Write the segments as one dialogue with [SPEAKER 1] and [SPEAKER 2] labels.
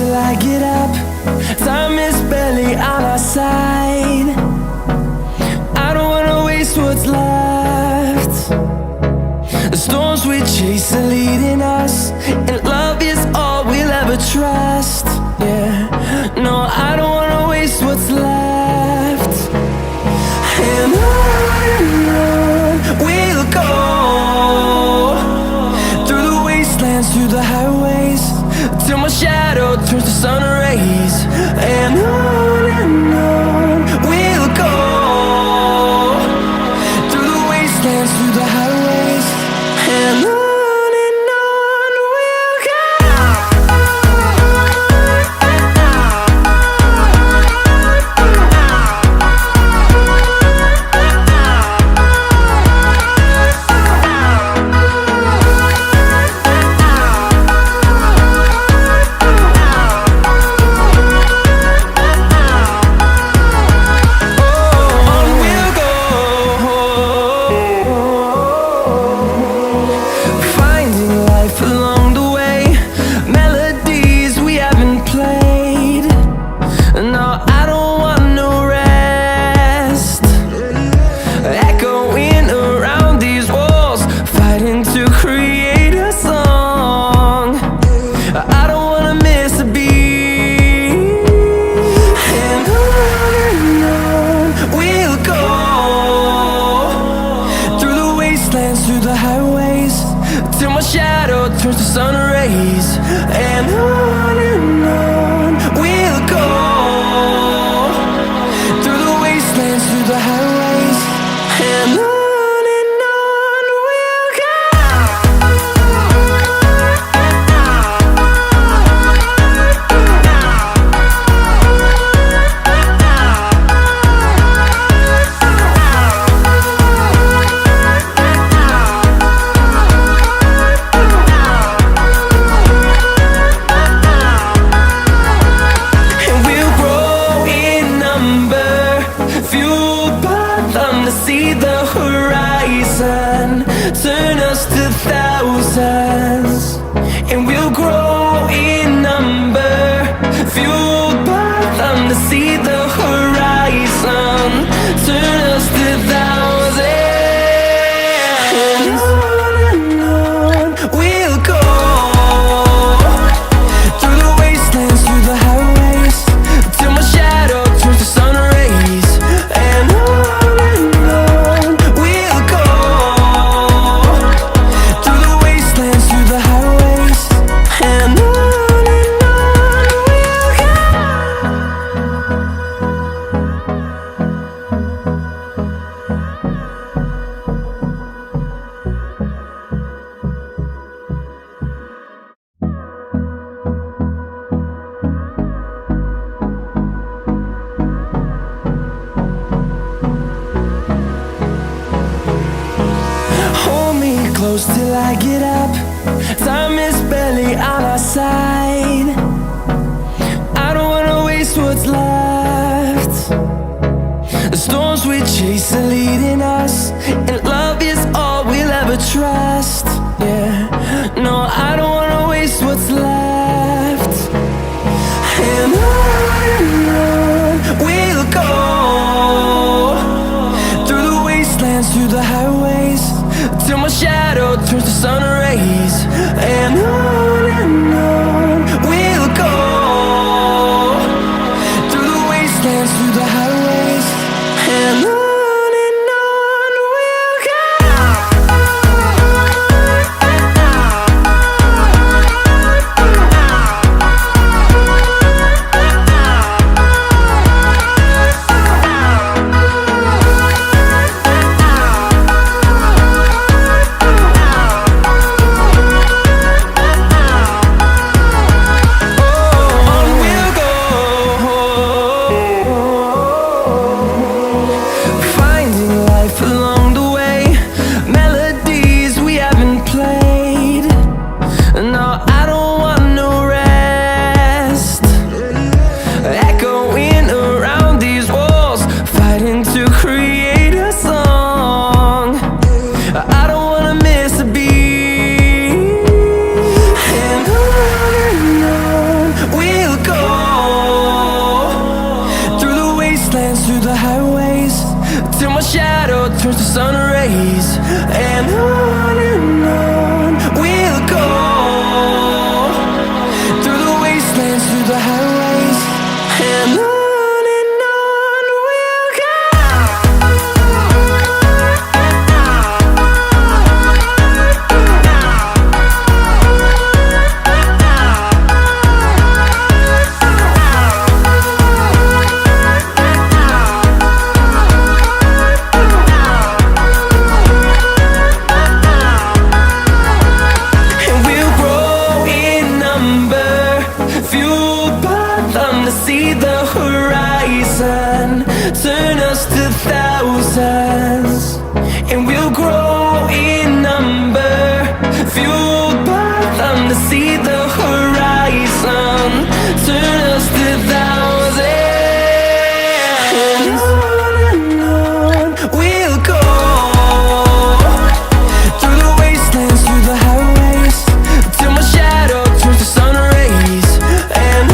[SPEAKER 1] till I get up. Time is barely on our side. I don't wanna waste what's left. The storms we chase are leading us, and love is all we'll ever trust. Yeah, no, I don't wanna waste what's left. And on we'll go, through the wastelands, through the highways, till my shadow turns to sun rays. And on we'll go, through the wastelands, through the highways, and on we'll go. Through the highways, till my shadow turns to sun rays. And on we'll go, through the wastelands, through the highways, and on we'll go. See the horizon turn us to thousands, and we'll grow in number, fueled by them. To see the horizon turn us to thousands, and on we'll go, through the wastelands, through the highways, till my shadow turns to sun rays. And close till I get up. Time is barely on our side. I don't wanna waste what's left. The storms we chase are leading us, and love is all we'll ever trust. Yeah, no, I don't wanna waste what's left. And on we'll go, through the wastelands, through the highways, till my shadow turns to sun rays. And on we'll go, through the wastelands, through the highways, and on we'll go. On we'll go. through the highways, till my shadow turns to sun rays. And on we'll go, through the wastelands, through the highways. And on we'll go. To see the horizon turn us to thousands, and we'll grow in number, fueled by them. To see the horizon turn us to thousands, and on we'll go, through the wastelands, through the highways, till my shadow turns to sun rays. And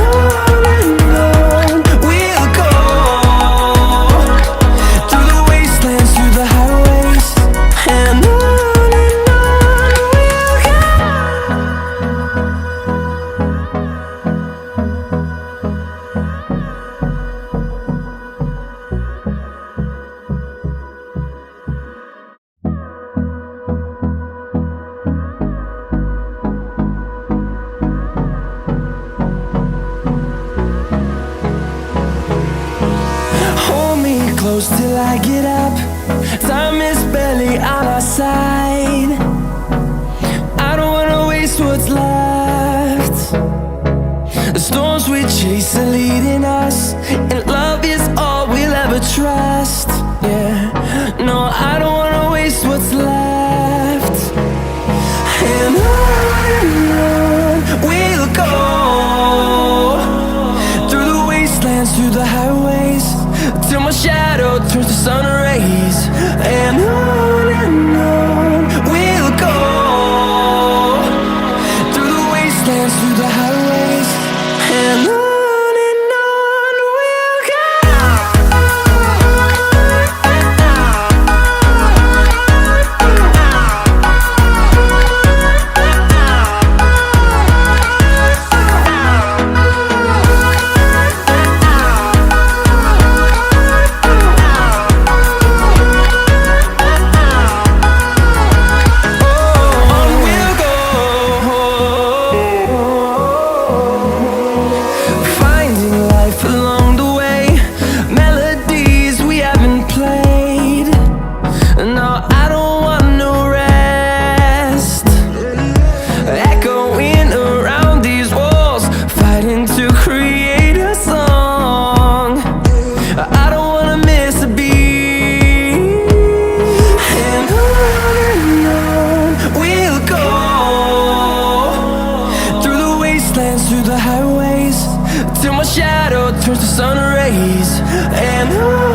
[SPEAKER 1] close till I get up. Time is barely on our side. I don't wanna waste what's left. The storms we chase are leading us, and love is all we'll ever trust. Yeah, no, I don't wanna waste what's left. And on we'll go, through the wastelands, through the highways, till my shadow turns to sun rays. And on we'll go, through the wastelands, through the highways. And on we'll go. Through the highways, till my shadow turns to sun rays. And on